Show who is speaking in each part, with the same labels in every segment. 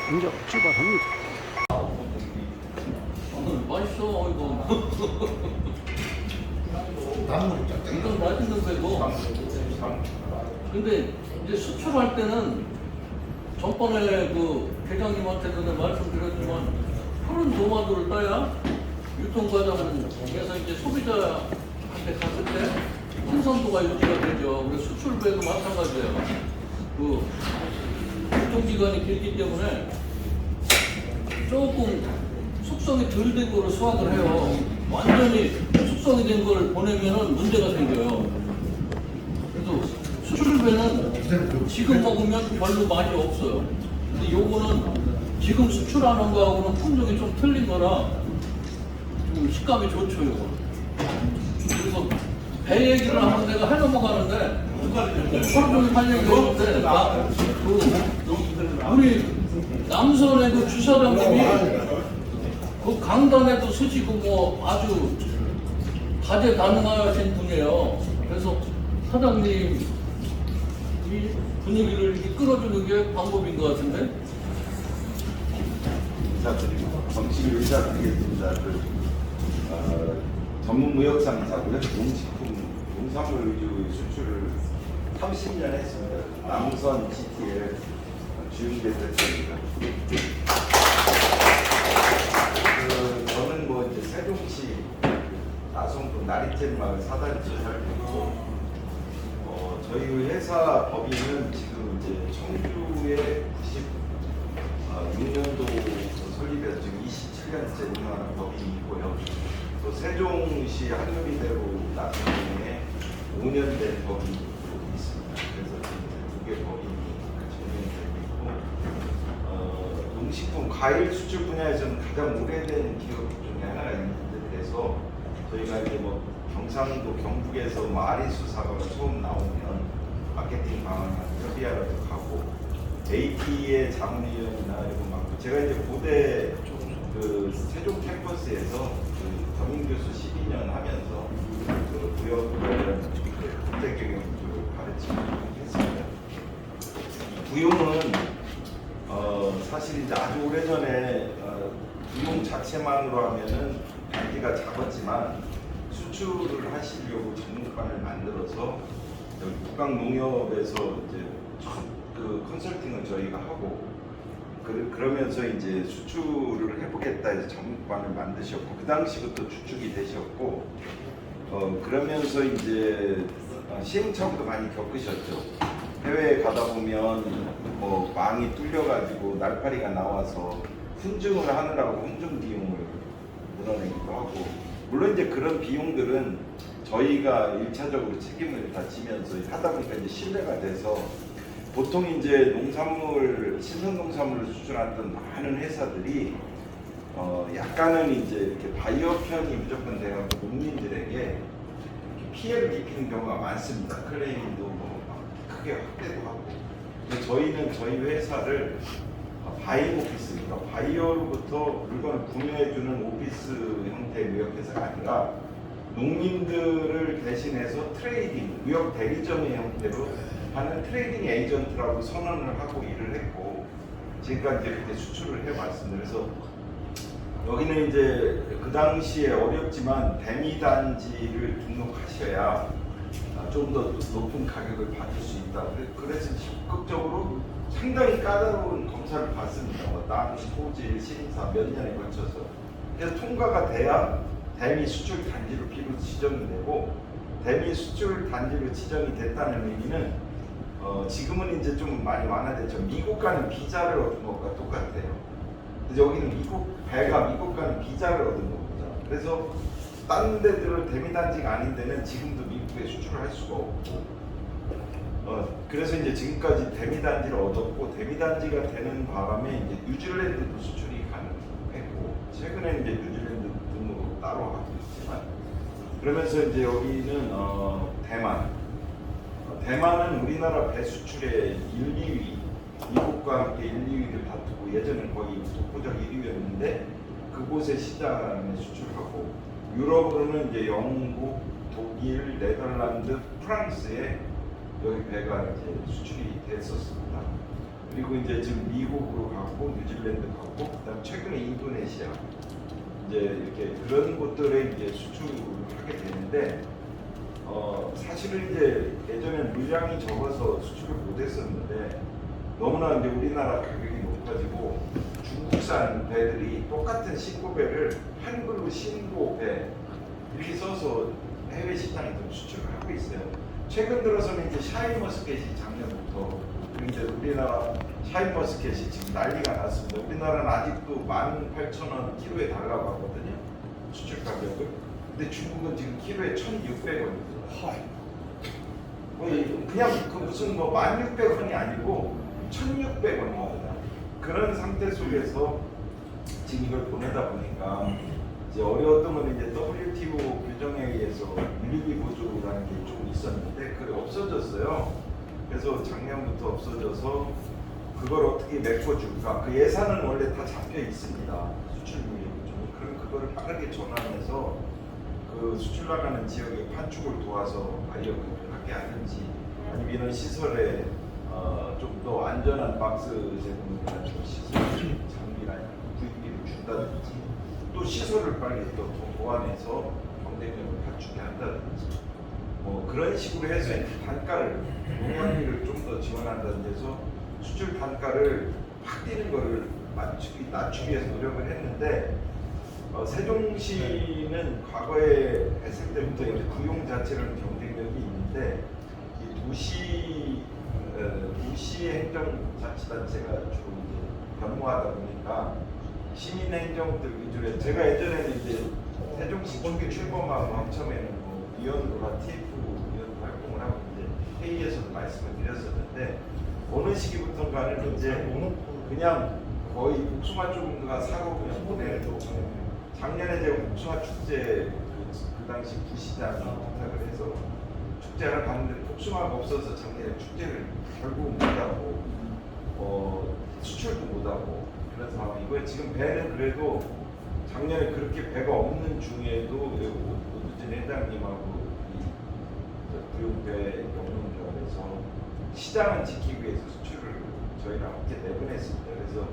Speaker 1: 이제 출발합니다.
Speaker 2: 맛있어 이거. 이건 맛있는 거고. 근데 이제 수출할 때는 전번에 그 회장님한테도 내가 말씀드렸지만 푸른 도마도를 따야 유통과정에서 이제 소비자한테 갔을 때 신선도가 유지가 되죠. 그래서 수출배도 마찬가지예요. 그 유통기간이 길기 때문에 조금 숙성이 덜 된 거를 수확을 해요. 완전히 숙성이 된 걸 보내면은 문제가 생겨요. 그래서 수출배는 지금 먹으면 별로 맛이 없어요. 근데 요거는 지금 수출하는 거하고는 품종이 좀 틀린 거라 좀 식감이 좋죠, 요거. 그래서 배 얘기를 하면 내가 해 넘어가는데 하루 종일 할 얘기가 있는데 우리 남선의 그 주사장님이 그 강단에도 서시고 뭐 아주 다재다능하신 분이에요. 그래서 사장님 이 분위기를 이렇게 끌어주는 게 방법인 것 같은데.
Speaker 3: 인사드리고 정식으로 인사드리겠습니다. 전문 무역상사고요. 농산물 위주 수출을 30년 했습니다. 남선 GTL 주임대 대표입니다. 저는 뭐 이제 세종시 나성구 나리잼 마을 사단지 살고 있고, 저희 회사 법인은 지금 이제 청주에 96년도 설립해서 지금 27년째 운영하는 법인이고요. 또 세종시 한누리대로 나성구에 5년 된 법인이 있습니다. 그래서 지금 2개 법인이 진행되고 있고, 농식품 과일 수출 분야에서는 가장 오래된 기업 중에 하나가 있는데, 그래서 저희가 이제 뭐 경상도 경북에서 뭐 아리수 사과가 처음 나오면 마케팅 방안을 협의하러 가고, AP의 자문위원이나 이런 막 제가 이제 고대 그 세종 캠퍼스에서 그 겸임교수 12년 하면서 그 무역 관련 국제 경영 쪽을 가르치고 했습니다. 부용은 사실 이제 아주 오래전에 부용 자체만으로 하면은 단기가 작았지만 수출을 하시려고 전문가를 만들어서 여기 북강농협에서 이제 그 컨설팅을 저희가 하고 그러면서 이제 수출을 해보겠다 해서 전문가를 만드셨고, 그 당시부터 주축이 되셨고, 그러면서 이제 시행착오도 많이 겪으셨죠. 해외에 가다 보면 뭐 망이 뚫려가지고 날파리가 나와서 훈증을 하느라고 훈증 비용을 물어내기도 하고, 물론 이제 그런 비용들은 저희가 1차적으로 책임을 다 지면서 하다 보니까 이제 신뢰가 돼서, 보통 이제 농산물, 신선농산물을 수출하던 많은 회사들이 약간은 이제 이렇게 바이오 편이 무조건 돼가지고 농민들에게 피해를 입히는 경우가 많습니다. 클레임도 뭐 크게 확대도 하고. 근데 저희는 저희 회사를 바이오 오피스니까 바이오로부터 물건을 구매해주는 오피스 형태의 무역회사가 아니라 농민들을 대신해서 트레이딩, 무역 대리점의 형태로 하는 트레이딩 에이전트라고 선언을 하고 일을 했고, 지금까지 이렇게 수출을 해왔습니다. 그래서 여기는 이제 그 당시에 어렵지만 대미단지를 등록하셔야 좀 더 높은 가격을 받을 수 있다. 그래서 적극적으로 상당히 까다로운 검사를 받습니다. 땅, 토지, 심사 몇 년에 걸쳐서. 그래서 통과가 돼야 대미 수출 단지로 비로 지정이 되고, 대미 수출 단지로 지정이 됐다는 의미는 지금은 이제 좀 많이 완화됐죠. 미국 가는 비자를 얻은 것과 똑같아요. 그래서 여기는 배가 미국 가는 비자를 얻은 겁니다. 그래서 다른 데들은 대미단지가 아닌 데는 지금도 미국에 수출을 할 수가 없고, 그래서 이제 지금까지 대미단지를 얻었고, 대미단지가 되는 바람에 이제 뉴질랜드도 수출이 가능했고, 최근에 이제 뉴질랜드 등으로 따로 하고 있지만, 그러면서 이제 여기는 대만은 우리나라 배 수출의 1, 2위, 미국과 함께 1, 2위를 다투고, 예전에 거의 독보적 1위였는데 그곳에 시장에 수출하고, 유럽으로는 이제 영국, 독일, 네덜란드, 프랑스에 여기 배가 이제 수출이 됐었습니다. 그리고 이제 지금 미국으로 가고 뉴질랜드 가고 그다음 최근에 인도네시아 이제 이렇게 그런 곳들에 이제 수출을 하게 되는데 사실은 이제 예전엔 물량이 적어서 수출을 못했었는데 너무나 이제 우리나라 가격이 높아지고 중국산 배들이 똑같은 신고배를 한글로 신고배 이렇게 써서 해외 시장에 좀 수출을 하고 있어요. 최근 들어서는 이제 샤인머스켓이 작년부터 그리고 이제 우리나라 샤인머스켓이 지금 난리가 났습니다. 우리나라는 아직도 18,000원 키로에 달라고 하거든요. 수출 가격을. 근데 중국은 지금 키로에 1,600원이죠. 그냥 그 무슨 뭐 1,600원이 아니고 1,600원입니다. 그런 상태 속에서 지금 이걸 보내다 보니까 이제 어려웠던 건 이제 WTO 규정에 의해서 유류비 보조라는 게 좀 있었는데 그게 없어졌어요. 그래서 작년부터 없어져서 그걸 어떻게 메꿔줄까? 그 예산은 원래 다 잡혀 있습니다. 수출 유류 보조. 그럼 그거를 빠르게 전환해서 그 수출 나가는 지역의 판축을 도와서 바이오급을 하게 하든지 아니면 이런 시설에 좀 더 안전한 박스 제품이나 시설 장비나 구입비를 준다든지 또 시설을 빨리 또 보완해서 경쟁력을 갖추게 한다든지 뭐 그런 식으로 해서 단가를 농업비를 좀 더 지원한다는 데서 수출 단가를 확 뛰는 거를 낮추기 위해서 노력을 했는데 세종시는 과거에 했을 때부터 이제 구용 자체로는 경쟁력이 있는데 이 도시 행정자치단체가 주로 이제 변모하다 보니까 시민행정들 위주로 제가 예전에는 이제 세종시 초기 출범하고 맨 처음에는 뭐 위원으로나 TF 위원 활동을 하고 이제 회의에서도 말씀을 드렸었는데 어느 시기부터인가는 이제 그냥 거의 복숭아 정도가 사고 그냥 보내도 작년에 제가 복숭아 축제 그 당시 부시장이 부탁을 해서 축제를 갔는데 복숭아가 없어서 작년에 축제를 결국 못하고 수출도 못하고 그런 상황. 이거 지금 배는 그래도 작년에 그렇게 배가 없는 중에도 오두진 회장님하고 이 부용배 영농조합에서 시장을 지키기 위해서 수출을 저희랑 함께 내보냈습니다. 그래서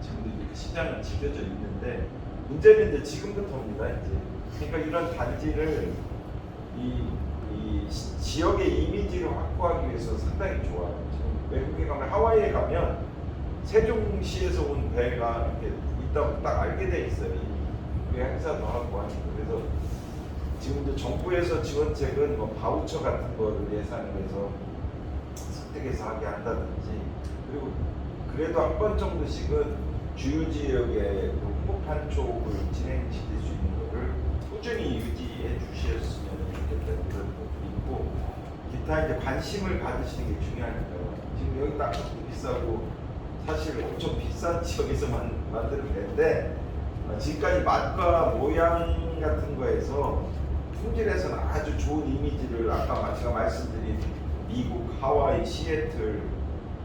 Speaker 3: 지금도 이렇게 시장은 지켜져 있는데 문제는 이제 지금부터입니다. 이제 그러니까 이런 단지를 이 지역의 이미지를 확보하기 위해서 상당히 좋아요. 지금 외국에 가면 하와이에 가면 세종시에서 온 배가 이렇게 있다고 딱 알게 돼 있어요. 그 행사도 하고 하니까. 그래서 지금도 정부에서 지원책은 뭐 바우처 같은 거를 예산을 해서 선택해서 하게 한다든지 그리고 그래도 한 번 정도씩은 주요 지역에 홍보 판촉을 진행시킬 수 있는 거를 꾸준히 유지해 주셨으면 좋겠다는 그런 것도 있고 기타 이제 관심을 가지시는 게 중요하니까요. 지금 여기 땅값도 비싸고 사실 엄청 비싼 지역에서 만드는 배인데 지금까지 맛과 모양 같은 거에서 품질에서는 아주 좋은 이미지를 아까 제가 말씀드린 미국, 하와이, 시애틀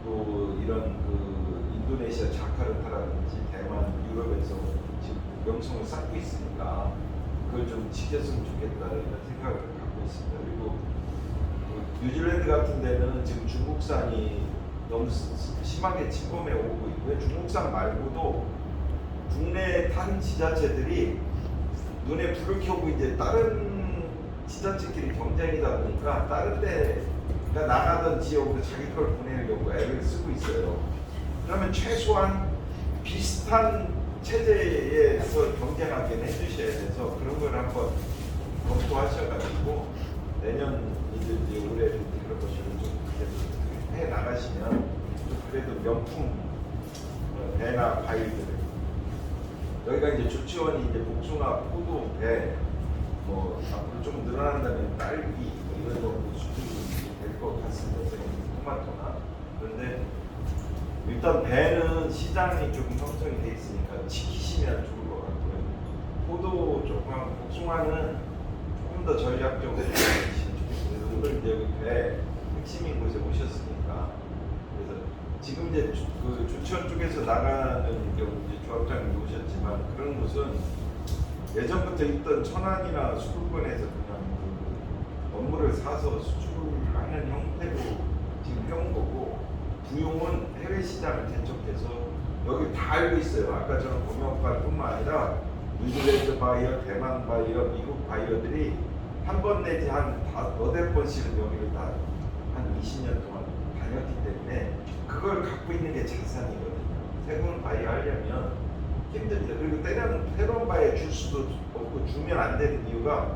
Speaker 3: 또 이런 그 인도네시아 자카르타라든지 대만, 유럽에서 지금 명성을 쌓고 있으니까 그걸 좀 지켰으면 좋겠다 이런 생각을 갖고 있습니다. 그리고 그 뉴질랜드 같은 데는 지금 중국산이 너무 심하게 침범해 오고 있고요. 중국산 말고도 국내 다른 지자체들이 눈에 불을 켜고 이제 다른 지자체끼리 경쟁이다 보니까 다른 데가 나가던 지역으로 자기 걸 보내려고 애를 쓰고 있어요. 그러면 최소한 비슷한 체제에서 경쟁하게 해주셔야 돼서 그런 걸 한번 검토하셔가지고 내년 이제 올해 그런 것을 좀 해 나가시면 좀 그래도 명품 배나 과일들 여기가 이제 조치원이 이제 복숭아, 포도, 배 뭐 앞으로 좀 늘어난다면 딸기 뭐 이런 정도 수준이 될 것 같습니다. 토마토나 그런데 일단 배는 시장이 조금 형성이 돼 있으니까 지키시면 좋을 것 같고요. 포도 조금 복숭아는 조금 더 전략적으로 지키시면 좋겠습니다. 오늘 이제 여기 배 핵심인 곳에 오셨으니까 그래서 지금 이제 그 조치원 쪽에서 나가는 경우 이제 조합장님이 오셨지만 그런 곳은 예전부터 있던 천안이나 수도권에서 그냥 그 업무를 사서 수출하는 형태로 지금 해온 거고 부용은 해외 시장을 개척해서 여기 다 알고 있어요. 아까 저는 공영업관뿐만 아니라 뉴질랜드 바이어, 대만 바이어, 미국 바이어들이 한 번 내지 한 너댓 번씩은 여기를 다 한 20년 동안 다녔기 때문에 그걸 갖고 있는 게 자산이거든요. 새로운 바이어 하려면 힘듭니다. 그리고 때려는 새로운 바이어 줄 수도 없고 주면 안 되는 이유가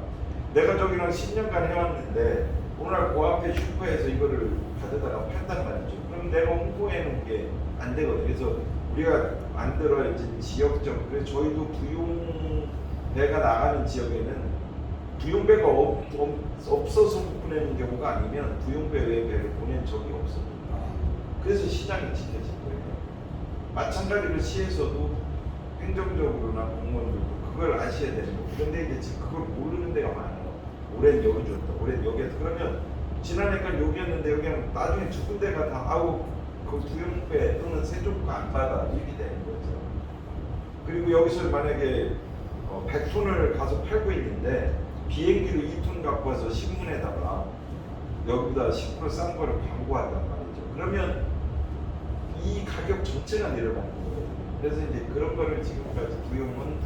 Speaker 3: 내가 저기랑 10년간 해왔는데 오늘 그 앞에 슈퍼에서 이거를 가져다가 판단 말이죠. 그럼 내가 홍보해 놓은 게 안 되거든요. 그래서 우리가 만들어야지 지역적, 그래서 저희도 부용배가 나가는 지역에는 부용배가 없어서 못 보내는 경우가 아니면 부용배 외에 배를 보낸 적이 없습니다. 그래서 시장이 지켜진 거예요. 마찬가지로 시에서도 행정적으로나 공무원들도 그걸 아셔야 되는 거고, 그런데 이제 지금 그걸 모르는 데가 많아요. 올해는 여기 줬다, 올해는 여기에서. 그러면 지난해까지 여기였는데 여기는 나중에 두 군데가 다 아우 그 부용배 또는 세종가 안 받아 이렇게 되는 거죠. 그리고 여기서 만약에 100톤을 가서 팔고 있는데 비행기로 2톤 갖고 와서 신문에다가 여기다 10% 싼 거를 광고한단 말이죠. 그러면 이 가격 전체가 내려가는 거예요. 그래서 이제 그런 거를 지금까지 부용은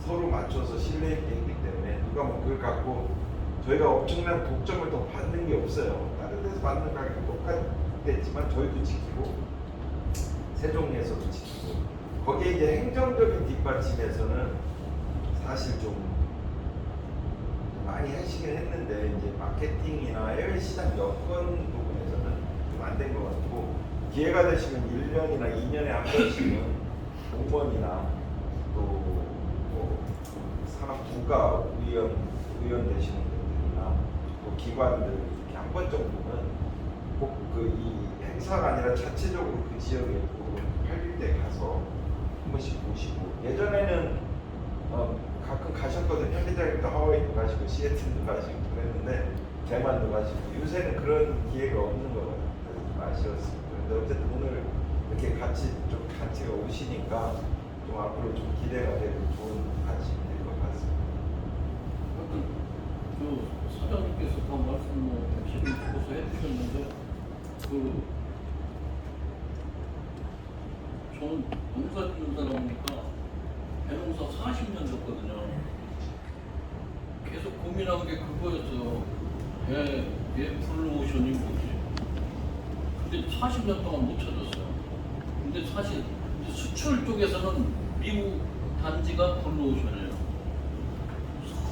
Speaker 3: 서로 맞춰서 신뢰 있게 했기 때문에 누가 뭐 그걸 갖고 저희가 엄청난 독점을 더 받는 게 없어요. 다른 데서 받는 가격이 똑같겠지만 저희도 지키고 세종에서도 지키고 거기에 이제 행정적인 뒷받침에서는 사실 좀 많이 하시긴 했는데 이제 마케팅이나 해외 시장 여건 부분에서는 좀 안 된 것 같고 기회가 되시면 1년이나 2년에 한 번씩은 공무원이나 또 뭐 산업 부가 의원 되시는 분들이나 또 기관들 이렇게 한 번 정도는 꼭 그 이 행사가 아니라 자체적으로 그 지역에 팔릴 때 가서 한 번씩 보시고 예전에는 가끔 가셨거든요. 회장님도 하와이도 가시고 시애틀도 가시고 그랬는데 대만도 가시고 요새는 그런 기회가 없는 것 같아요. 좀 아쉬웠습니다. 그런데 어쨌든 오늘 이렇게 같이 좀 같이가 오시니까 좀 앞으로 좀 기대가 되고 좋은 같이 될 것 같습니다.
Speaker 2: 그 사장님께서 더 말씀 지금 주고서 해주셨는데 저는 농사 짓는 사람이니까 배농사 40년 졌거든요. 계속 고민한 게 그거였어요. 배 블루오션이 뭐지? 근데 40년 동안 못 찾았어요. 근데 사실 수출 쪽에서는 미국 단지가 블루오션이에요.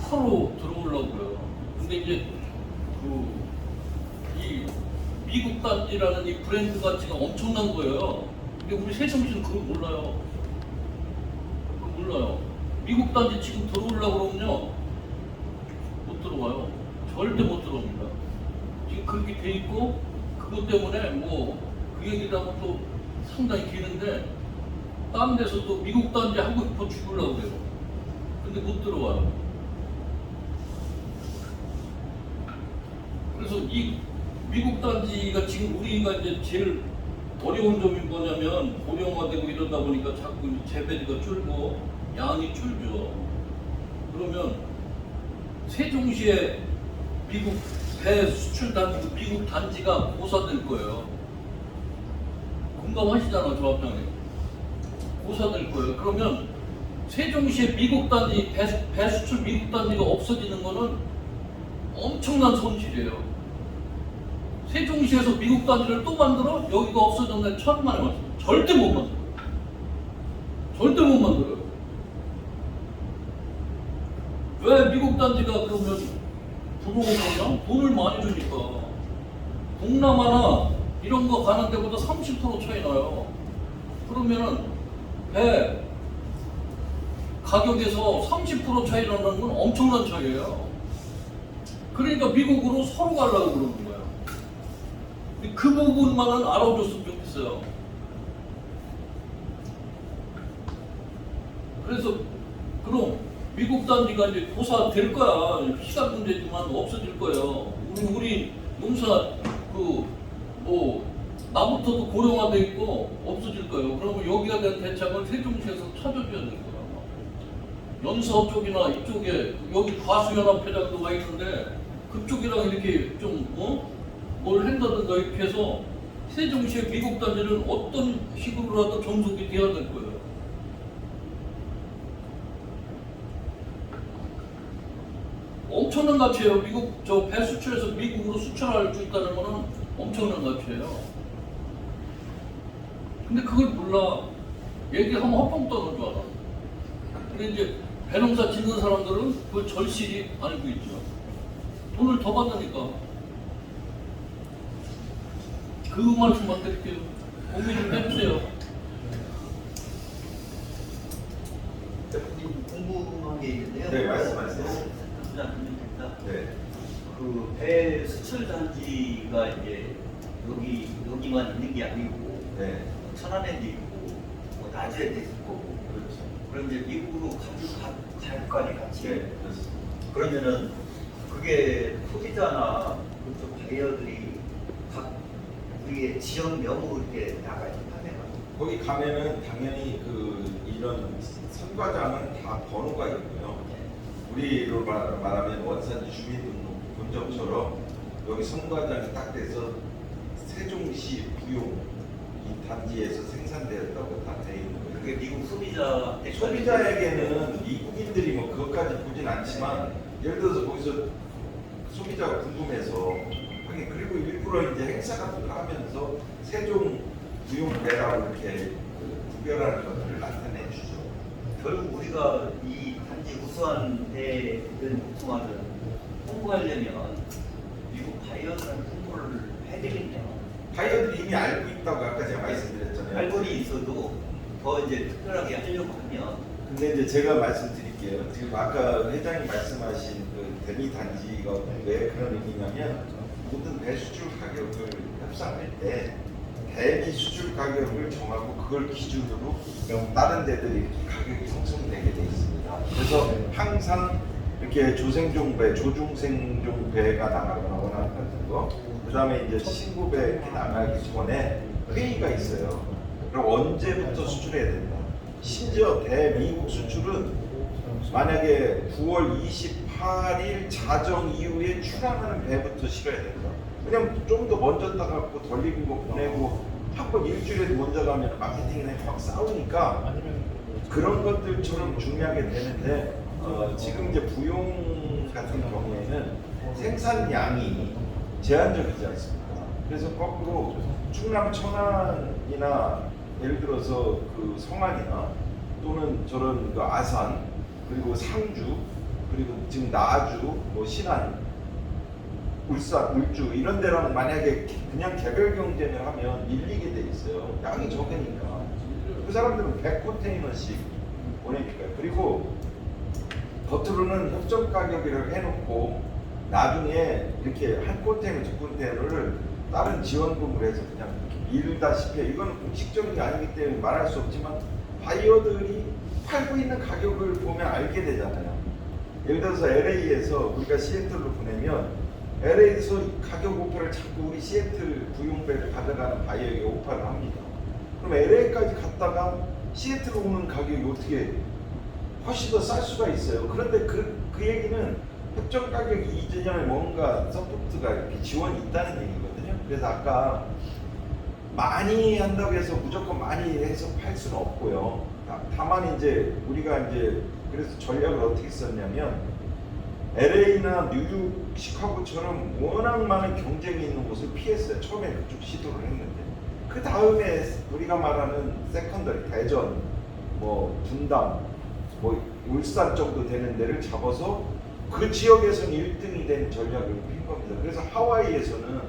Speaker 2: 서로 들어오려고요. 근데 이제 이 미국 단지라는 이 브랜드 가치가 엄청난 거예요. 근데 우리 세종시는 그걸 몰라요. 몰라요. 미국 단지 지금 들어오려고 그러면요 못 들어와요. 절대 못 들어옵니다. 지금 그렇게 돼 있고 그것 때문에 뭐 그 얘기를 하면 또 상당히 기는데 다른 데서 또 미국 단지 하고 싶어 죽으려고 그래요. 근데 못 들어와요. 그래서 이 미국 단지가 지금 우리가 이제 제일 어려운 점이 뭐냐면 고령화되고 이러다 보니까 자꾸 재배지가 줄고 양이 줄죠. 그러면 세종시에 미국 배 수출 단지, 미국 단지가 고사될 거예요. 공감하시잖아, 조합장님. 고사될 거예요. 그러면 세종시에 미국 단지, 배 수출 미국 단지가 없어지는 거는 엄청난 손실이에요. 세종시에서 미국 단지를 또 만들어? 여기가 없어졌네. 천만에 맞죠. 절대 못 만들어. 절대 못 만들어요. 왜 미국 단지가 그러면 부동산이랑 돈을 많이 주니까 동남아나 이런 거 가는 데보다 30% 차이 나요. 그러면은 배 가격에서 30% 차이 나는 건 엄청난 차이예요. 그러니까 미국으로 서로 가려고 그러는 거예요. 그 부분만은 알아줬으면 좋겠어요. 그래서 그럼 미국 단지가 이제 고사될 거야. 시간 문제지만 없어질 거예요. 우리 농사 나부터도 고령화돼 있고 없어질 거예요. 그러면 여기가 된 대책을 세종시에서 찾아줘야 될 거야. 연서 쪽이나 이쪽에 여기 과수연합회장도 가 있는데 그쪽이랑 이렇게 좀 뭘 한다든가 이렇게 해서 세종시의 미국 단지는 어떤 식으로라도 종속이 돼야 될 거예요. 엄청난 가치예요. 미국 저 배 수출해서 미국으로 수출할 수 있다는 거는 엄청난 가치예요. 근데 그걸 몰라. 얘기하면 헛방 떠는 줄 알아. 근데 이제 배농사 짓는 사람들은 그걸 절실히 알고 있죠. 돈을 더 받으니까. 그 말씀만 드릴게요. 고민 좀 해주세요.
Speaker 1: 대표님 궁금한 게 있는데요.
Speaker 3: 네, 말씀하세요. 네.
Speaker 1: 그배 수출 단지가 이제 여기만 있는 게 아니고
Speaker 3: 네.
Speaker 1: 천안에도 있고 뭐 나주에도 있고
Speaker 3: 그렇죠.
Speaker 1: 그럼 이제 미국으로 갈 거 아니에요, 같이.
Speaker 3: 네, 그렇습니다.
Speaker 1: 그러면은 그게 소비자나 그쪽 바이어들이 각 우리의 지역명으로 이렇게 나가야 하면
Speaker 3: 거기 가면은 당연히 이런 선과장은 다 번호가 있고요. 우리로 말하면 원산 주민등록 본점처럼 여기 선과장이 딱 돼서 세종시 부용 이 단지에서 생산되었다고 다 돼 있는 거예요.
Speaker 1: 그게 미국 소비자
Speaker 3: 소비자에게는 미국인들이 뭐 그것까지 보진 않지만 예를 들어서 거기서 소비자가 궁금해서 하긴 그리고 일부러 이제 행사 같은 거 하면서 세종 부용배라고 이렇게 구별하는 것들을 나타내 주죠.
Speaker 1: 결국 우리가 이 단지 우수한 배든 복숭아를 홍보하려면 미국 바이어들한테 홍보를 해드리면
Speaker 3: 바이어들이 이미 알고 있다고 아까 제가 말씀드렸잖아요.
Speaker 1: 알고리 있어도 더 이제 특별하게 하려고 하면
Speaker 3: 근데 이제 제가 말씀드릴게요. 지금 아까 회장님 말씀하신 그 대미 단지가 왜 그런 의미냐면 모든 배 수출 가격을 협상할 때 대미 수출 가격을 정하고 그걸 기준으로 다른 데들이 가격이 형성되게 돼 있습니다. 그래서 항상 이렇게 조생종배, 조중생종배가 나가거나 원하는 같은 거, 그 다음에 이제 신고배 이렇게 나가기 전에 회의가 있어요. 그럼 언제부터 수출해야 된다. 심지어 대미국 수출은 만약에 9월 28일 자정 이후에 출항하는 배부터 실어야 된다. 왜냐면 좀 더 먼저 따갖고 덜 익은 거 보내고 한 번 일주일에도 먼저 가면 마케팅이나 막 싸우니까 그런 것들처럼 중요하게 되는데 지금 이제 부용 같은 경우에는 생산량이 제한적이지 않습니까? 그래서 거꾸로 충남 천안이나 예를 들어서 그 성안이나 또는 저런 그 아산 그리고 상주 그리고 지금 나주 뭐 신안 울산 울주 이런 데랑 만약에 그냥 개별 경쟁을 하면 밀리게 돼 있어요. 양이 적으니까 그 사람들은 100컨테이너씩 보내니까요. 그리고 겉으로는 협정 가격이라고 해놓고 나중에 이렇게 한 컨테이너 두 컨테이너를 다른 지원금을 해서 그냥 밀다시피 이건 공식적인 게 아니기 때문에 말할 수 없지만 바이어들이 팔고 있는 가격을 보면 알게 되잖아요. 예를 들어서 LA에서 우리가 시애틀로 보내면 LA에서 가격 오퍼를 자꾸 우리 시애틀 부용배를 가져가는 바이어에게 오퍼를 합니다. 그럼 LA까지 갔다가 시애틀로 오는 가격이 어떻게 훨씬 더 쌀 수가 있어요. 그런데 그 얘기는 협정 가격 이전에 뭔가 서포트가 이렇게 지원이 있다는 얘기거든요. 그래서 아까 많이 한다고 해서 무조건 많이 해서 팔 수는 없고요. 다만 이제 우리가 이제 그래서 전략을 어떻게 썼냐면 LA나 뉴욕, 시카고처럼 워낙 많은 경쟁이 있는 곳을 피했어요. 처음에 그쪽 시도를 했는데 그 다음에 우리가 말하는 세컨더리, 대전, 뭐 분당, 뭐 울산 정도 되는 데를 잡아서 그 지역에서는 1등이 된 전략을 핀 겁니다. 그래서 하와이에서는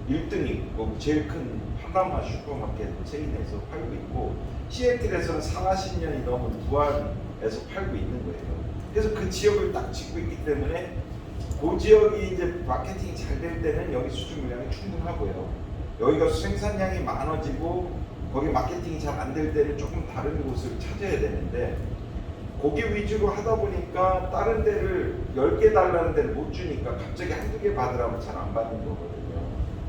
Speaker 3: 1등이 뭐 제일 큰 파나마 슈퍼마켓 체인에서 팔고 있고 시애틀에서는 40년이 넘은 부안에서 팔고 있는 거예요. 그래서 그 지역을 딱 짚고 있기 때문에 그 지역이 이제 마케팅이 잘 될 때는 여기 수출 물량이 충분하고요. 여기가 생산량이 많아지고 거기 마케팅이 잘 안 될 때는 조금 다른 곳을 찾아야 되는데 고기 위주로 하다 보니까 다른 데를 10개 달라는 데를 못 주니까 갑자기 한두 개 받으라면 잘 안 받는 거거든요.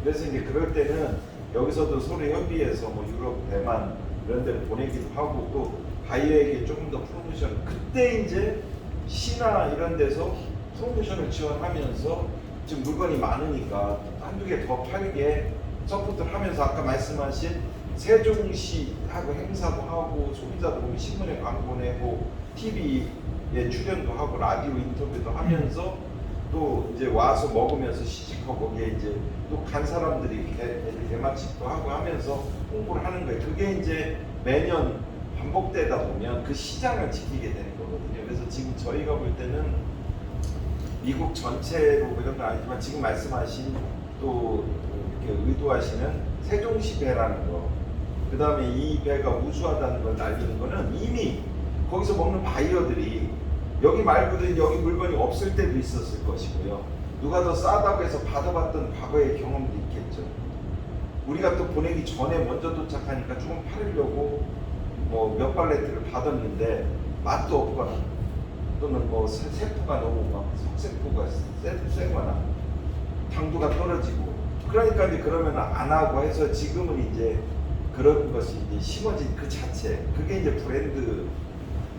Speaker 3: 그래서 이제 그럴 때는 여기서도 서로 협의해서 뭐 유럽, 대만 이런 데를 보내기도 하고 또 바이어에게 조금 더 프로모션 그때 이제 시나 이런 데서 프로모션을 지원하면서 지금 물건이 많으니까 한두 개 더 팔게 서포트를 하면서 아까 말씀하신 세종시하고 행사도 하고 소비자도 보면 신문에 광고 내고 TV에 출연도 하고 라디오 인터뷰도 하면서 또 이제 와서 먹으면서 시식하고 거기에 이제 또 간 사람들이 대마집도 하고 하면서 홍보를 하는 거예요. 그게 이제 매년 반복되다 보면 그 시장을 지키게 되는 거거든요. 그래서 지금 저희가 볼 때는 미국 전체로 그런 건 아니지만 지금 말씀하신 또 이렇게 의도하시는 세종시 배라는 거, 그 다음에 이 배가 우수하다는 걸 알리는 거는 이미 거기서 먹는 바이어들이 여기 말고도 여기 물건이 없을 때도 있었을 것이고요. 누가 더 싸다고 해서 받아봤던 과거의 경험도 있겠죠. 우리가 또 보내기 전에 먼저 도착하니까 조금 팔으려고 뭐 몇 팔레트를 받았는데 맛도 없거나 또는 뭐 세포가 너무 막 석세포가 세거나 당도가 떨어지고 그러니까 이제 그러면 안 하고 해서 지금은 이제 그런 것이 이제 심어진 그 자체 그게 이제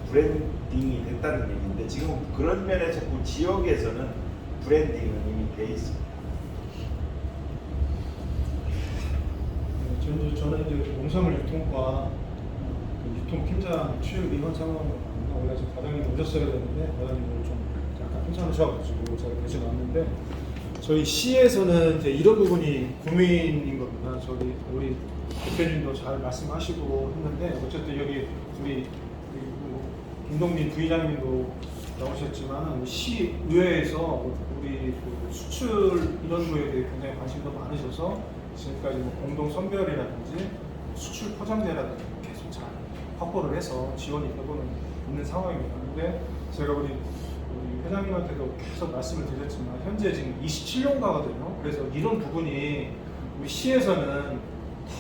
Speaker 3: 브랜딩이 됐다는 얘기인데 지금 그런 면에서 그 지역에서는 브랜딩은 이미 돼 있습니다.
Speaker 4: 저는 이제 농산물 유통과 유통팀장 취업 이번 상황을 원래 지금 과장님 오셨어야 되는데 과장님을 좀 약간 괜찮으셔가지고 제가 대신 왔는데 저희 시에서는 이제 이런 부분이 고민인 겁니다. 저기 우리 대표님도 잘 말씀하시고 했는데 어쨌든 여기 우리 김동민 부의장님도 나오셨지만 시의회에서 우리 수출 이런 거에 대해 굉장히 관심도 많으셔서 지금까지 뭐 공동 선별이라든지 수출 포장재라든지 계속 잘 확보를 해서 지원이 되고는 있는 상황입니다. 근데 제가 우리 회장님한테도 계속 말씀을 드렸지만 현재 지금 27년가거든요. 그래서 이런 부분이 우리 시에서는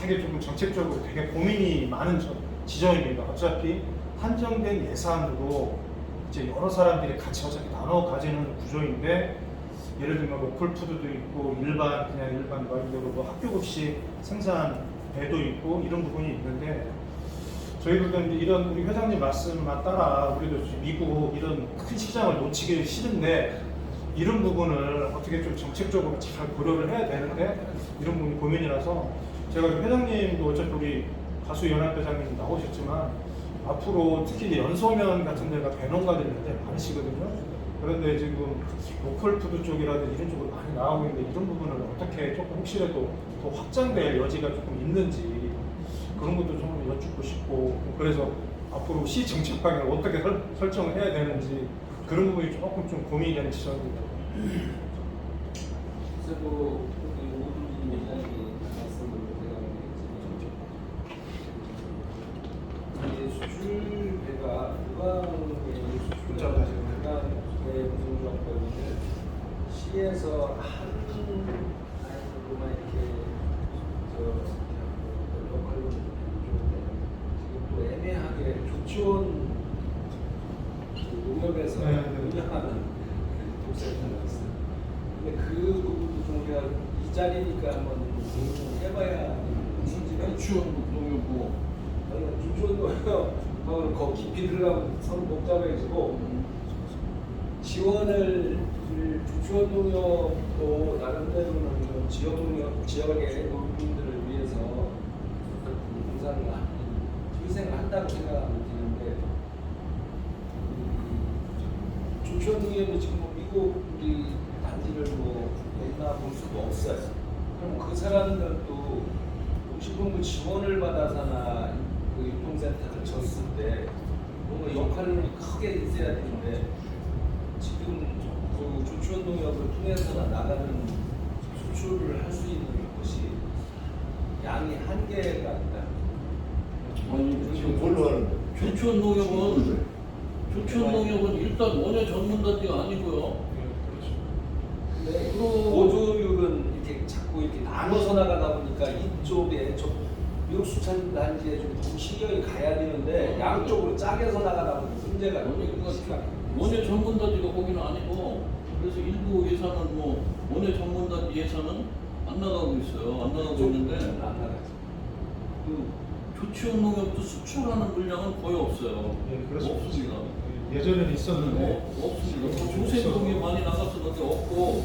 Speaker 4: 되게 조금 정책적으로 되게 고민이 많은 지점입니다. 어차피 한정된 예산으로 이제 여러 사람들이 같이 어차피 나눠 가지는 구조인데 예를 들면 로컬푸드도 있고 일반 말 그대로 뭐 학교급식 생산 배도 있고 이런 부분이 있는데 저희들도 이런 우리 회장님 말씀만 따라 우리도 미국 이런 큰 시장을 놓치기 싫은데 이런 부분을 어떻게 좀 정책적으로 잘 고려를 해야 되는데 이런 부분이 고민이라서 제가 회장님도 어차피 우리 가수 연합회장님 나오셨지만 앞으로 특히 이제 연소면 같은 데가 배농가들이 굉장히 많으시거든요. 그런데 지금 로컬푸드 쪽이라든지 이런 쪽으로 많이 나오고 있는데 이런 부분을 어떻게 조금 혹시라도 더 확장될 여지가 조금 있는지 그런 것도 좀 여쭙고 싶고 그래서 앞으로 시 정책 방향을 어떻게 설정을 해야 되는지 그런 부분이 조금 좀 고민이 되는 지점입니다.
Speaker 5: 그래서 우리 오준진 회장님이 말씀을 드렸는데 수출 배가 누가의 수출 배가 무슨 조합법인데 시에서 한 아이들만 이렇게 로컬 지금 또 애매하게 조치원 농협에서 운영하는 독센터가 있어요. 근데 그 부분도 좀 우리가 이 자리니까 한번 해봐야 문제가
Speaker 2: 주원 농협부
Speaker 5: 주주원 농협하고는 거 깊이 들어가면 서로 복잡해지고 지원을 주주원 농협도 나름대로는 지역 농협 지역의 농민들을 위해서 공사를 희생을 한다고 생각하면 되는데 주주원 농협이 지금 뭐 미국 우리 단지를 뭐 맨날 볼 수도 없어요. 그럼 그 사람들도 식품부 지원을 받아서나 그 유통센터를 졌을 때 뭔가 역할을 크게 있어야 되는데 지금 그 조치원 농협을 통해서나 나가는 수출을 할 수 있는 것이 양이 한계가 있다.
Speaker 2: 아니
Speaker 1: 지금 뭘로 하는 거예요?
Speaker 2: 조치원 농협은 일단 원예 전문단지가 아니고요.
Speaker 5: 근데 보조율은 이렇게 자꾸 이렇게 나눠서 나가다 보니까 이쪽에 좀 미국 수산 단지에 좀 더 신경이 가야 되는데 양쪽으로 짜게서 나가다 보니 문제가
Speaker 2: 원예 전문단지가 거기는 아니고 그래서 일부 예산은 뭐 원예 전문단지 예산은 안 나가고 있어요. 안 나가고 있는데
Speaker 5: 안 나가죠.
Speaker 2: 그 조치원 농협도 수출하는 물량은 거의 없어요.
Speaker 4: 예, 그렇습니다.
Speaker 2: 없습니다.
Speaker 4: 예전에는 있었는데
Speaker 2: 없습니다. 조세동이 많이 나갔었는데 없고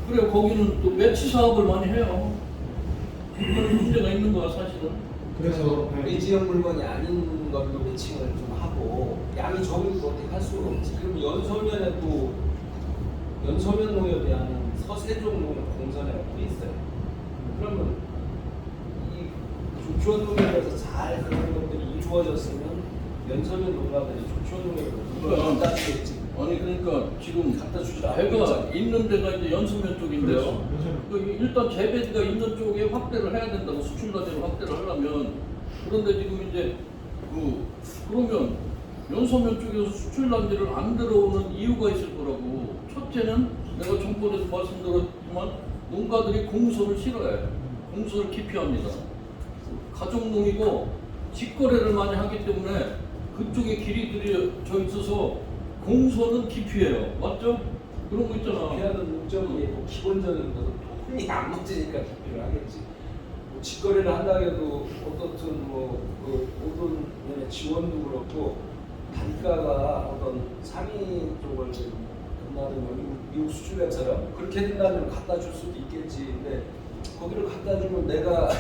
Speaker 2: 그래 거기는 또 매치 사업을 많이 해요. 그런 문제가 있는 거야 사실은.
Speaker 4: 그래서 네.
Speaker 5: 외지형 물건이 아닌 걸로 매칭을 좀 하고 양이 적은 거 어떻게 할 수가 없지. 그럼 연소면에 또 연소면 농협이 하는 서세종 농협 공선회가 또 있어요. 그러면 이 조치원 농협에서 잘 그런 것들이 이루어졌으면 연소면 농가들이 조치원 농협을 갖다 주겠지.
Speaker 2: 아니 그러니까 지금
Speaker 5: 갖다 주지
Speaker 2: 배가 있는 데가 이제 연수면 쪽인데요.
Speaker 4: 그렇죠. 연수면.
Speaker 2: 그 일단 재배지가 있는 쪽에 확대를 해야 된다고 수출 단지를 확대를 하려면 그런데 지금 이제 그러면 연소면 쪽에서 수출 단지를 안 들어오는 이유가 있을 거라고. 첫째는 내가 전번에도 말씀드렸지만 농가들이 공소를 싫어해. 공소를 기피합니다. 가족농이고 직거래를 많이 하기 때문에 그쪽에 길이 들여져 있어서 공소는 기피해요. 맞죠? 그런 거 있잖아.
Speaker 5: 기피하는 목적이 뭐 기본적인 것은 돈이 안 맞으니까 기피를 하겠지. 뭐 직거래를 한다 해도 어떻든 뭐그 모든 면의 지원도 그렇고 단가가 어떤 상위 쪽을 금나는 미국 수출회처럼 그렇게 된다면 갖다 줄 수도 있겠지. 근데 거기를 갖다 주면 내가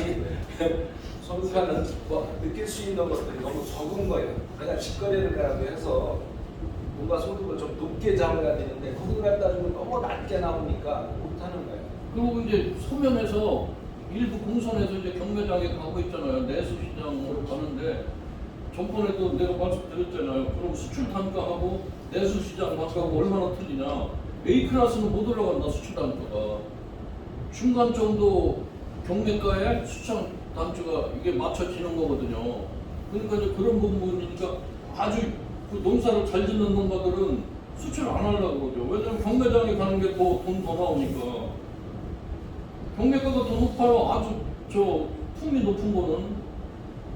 Speaker 5: 소비자는 뭐 느낄 수 있는 것들이 너무 적은 거예요. 내가 직거래를 해서 뭔가 소득을 좀 높게 잡아야 되는데 거기 갖다 주면 너무 낮게 나오니까 못하는 거예요.
Speaker 2: 그리고 이제 소면에서 일부 공선에서 이제 경매장에 가고 있잖아요. 내수시장으로 가는데 전번에도 내가 말씀드렸잖아요. 그럼 수출 단가하고 내수시장 단가하고 얼마나 틀리냐. A 클래스는 못 올라간다 수출 단가가. 중간 정도 경매가에 수출 단가가 이게 맞춰지는 거거든요. 그러니까 이제 그런 부분이니까 아주 그 농사를 잘 짓는 농가들은 수출 안 하려고 그러죠. 왜냐면 경매장에 가는 게 더 돈 더 나오니까. 경매가가 더 높아요. 아주 품이 높은 거는.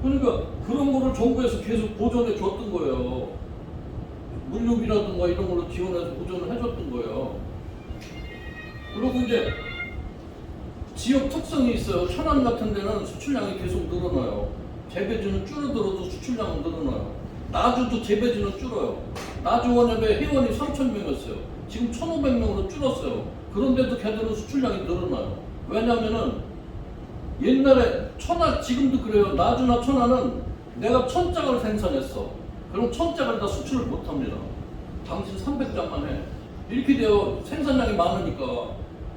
Speaker 2: 그러니까 그런 거를 정부에서 계속 보존해 줬던 거예요. 물류비라든가 이런 걸로 지원해서 보존을 해줬던 거예요. 그리고 이제 지역 특성이 있어요. 천안 같은 데는 수출량이 계속 늘어나요. 재배지는 줄어들어도 수출량은 늘어나요. 나주도 재배지는 줄어요. 나주 원협에 회원이 3,000명이었어요. 지금 1,500명으로 줄었어요. 그런데도 걔들은 수출량이 늘어나요. 왜냐면은 옛날에 천안 지금도 그래요. 나주나 천안은 내가 1,000짝을 생산했어. 그럼 1,000짝을 다 수출을 못합니다. 당신 300장만 해. 이렇게 되어 생산량이 많으니까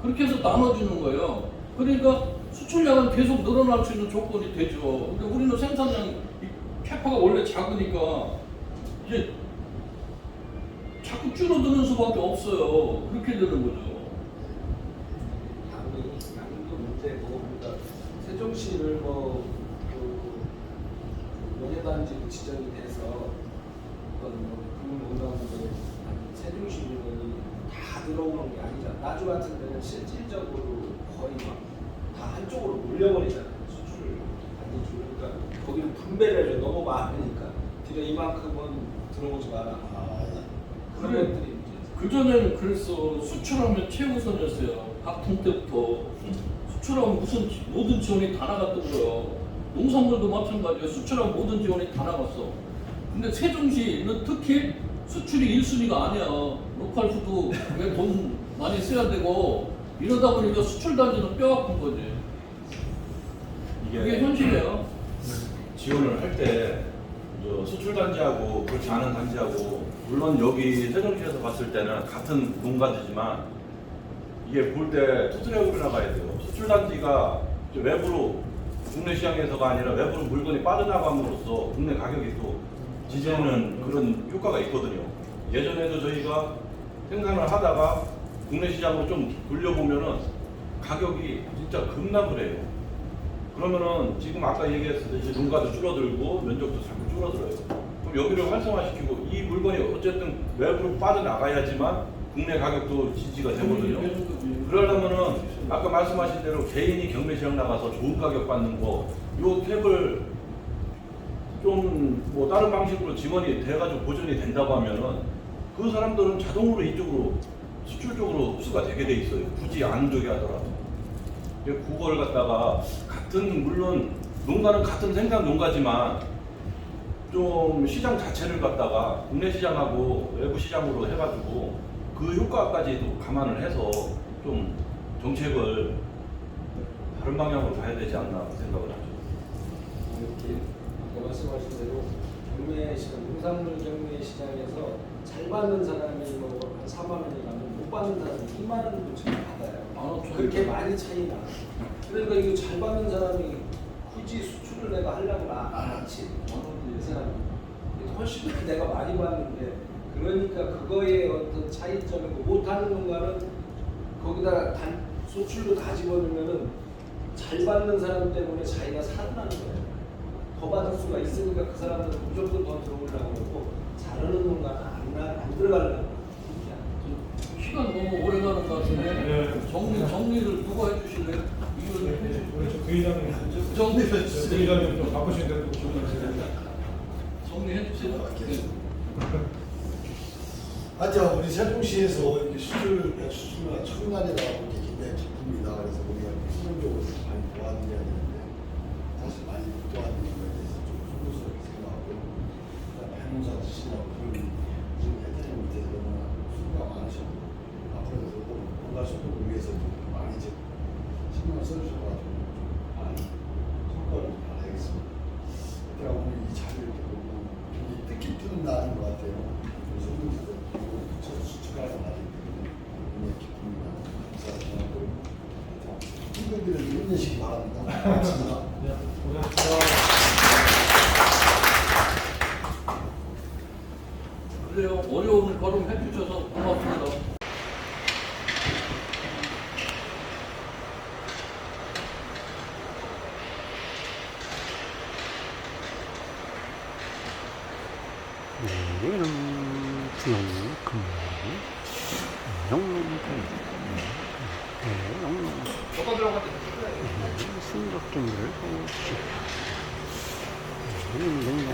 Speaker 2: 그렇게 해서 나눠주는 거예요. 그러니까 수출량은 계속 늘어날 수 있는 조건이 되죠. 근데 우리는 생산량 캐파가 원래 작으니까 이제 자꾸 줄어드는 수밖에 없어요. 그렇게 되는 거죠.
Speaker 5: 양도 문제고, 그러니까 세종시를 연예단지로 지정이 돼서 어떤 금융공단들 세종시 물건이 다 들어오는 게 아니잖아. 나주 같은 데는 실질적으로 거의 막 다 한쪽으로 몰려버리잖아요. 수출을 많이 주니까 거기는 분배를 해줘. 너무 많으니까 뒤에 이만큼은 들어오지 마라. 그런
Speaker 2: 그래.
Speaker 5: 것들이
Speaker 2: 그전에는 그랬어. 수출하면 최우선이었어요. 박통 때부터. 수출하면 무슨 모든 지원이 다 나갔던 거예요. 농산물도 마찬가지예요. 수출하면 모든 지원이 다 나갔어. 근데 세종시는 특히 수출이 1순위가 아니야. 로컬푸드 왜 돈 많이 써야 되고 이러다 보니까 수출 단지는 뼈 아픈 거지. 이게 현실이에요.
Speaker 3: 지원을 할 때 수출 단지하고 그렇지 않은 단지하고 물론 여기 세종시에서 봤을 때는 같은 농가지지만 이게 볼 때 투트랙으로 나가야 돼요. 수출 단지가 이제 외부로 국내 시장에서가 아니라 외부로 물건이 빠져나감으로써 국내 가격이 또 지지하는 그런 효과가 있거든요. 예전에도 저희가 생산을 하다가 국내 시장으로 좀 돌려보면은 가격이 진짜 급락을 해요. 그러면은 지금 아까 얘기했듯이 농가도 줄어들고 면적도 자꾸 줄어들어요. 그럼 여기를 활성화시키고 이 물건이 어쨌든 외부로 빠져나가야지만 국내 가격도 지지가 되거든요. 그러려면은 아까 말씀하신 대로 개인이 경매 시장 나가서 좋은 가격 받는 거, 요 캡을 좀 뭐 다른 방식으로 지원이 돼가지고 보존이 된다고 하면은 그 사람들은 자동으로 이쪽으로 수출 쪽으로 흡수가 되게 돼 있어요. 굳이 안 저기 하더라도. 그걸 갖다가 같은 물론 농가는 같은 생산 농가지만 좀 시장 자체를 갖다가 국내 시장하고 외부 시장으로 해가지고 그 효과까지도 감안을 해서 좀
Speaker 6: 정책을 다른 방향으로 가야 되지 않나 생각을 하죠.
Speaker 5: 이렇게 아까 말씀하신 대로 경매 시장, 농산물 경매 시장에서 잘 받는 사람이 뭐한 4만 원이 가면 못 받는 사람이 2만 원도 지금 받아요. 그렇게 많이 차이 나. 그러니까 이거 잘 받는 사람이 굳이 수출을 내가 하려고 안 하지. 이 사람 훨씬 더 내가 많이 받는데 그러니까 그거의 어떤 차이점이고 못하는 농가는 거기다 수출도 다 집어넣으면은 잘 받는 사람 때문에 자기가 살아나는 거예요. 더 받을 수가 있으니까 그 사람들은 무조건 더 들어오려고 그러고 잘하는 농가는 안 들어가려고 그래요.
Speaker 2: 시간 너무 오래 가는 것 같은데
Speaker 4: 네.
Speaker 2: 정리를 누가 해주실래요? 이거를
Speaker 4: 우리 저 부의장님,
Speaker 2: 정리해 주세요.
Speaker 4: 부의장님 좀 바쁘신데 또 고생하시는데.
Speaker 2: 정리해 주세요. 네.
Speaker 7: 하여튼 우리 세종시에서 이렇게 수출과 청란이라고 이렇게 굉장히 기쁩니다. 그래서 우리가 수준적으로 많이 도와드려야 되는데 사실 많이 못 도와드리는 거에 대해서 좀 소극스럽게 생각하고 그다음에 해농사 지시라고 그런 지금 회장님 밑에서 너무나 수고가 많으셨고 앞으로도 뭔가 소득을 위해서 좀 많이 이제 신경을 써주셔가지고 좀 많은 성과를 좀 발휘하겠습니다. 제가 오늘 이 자리를 이렇게 보고 굉장히 뜻깊은 날인 것 같아요. 그래서 수축하는 날이기 때문에 굉장히 기쁩니다. 감사하고 친구들은 힘내시기 바랍니다. 고맙습니다.
Speaker 4: 네, 고생하셨습니다.
Speaker 2: 그래요. 어려운 걸음 해주셔서 고맙습니다.
Speaker 8: 네, 여기는 부영 금리 영농 순덕 준비를 하고 있습니다. 여기는 농농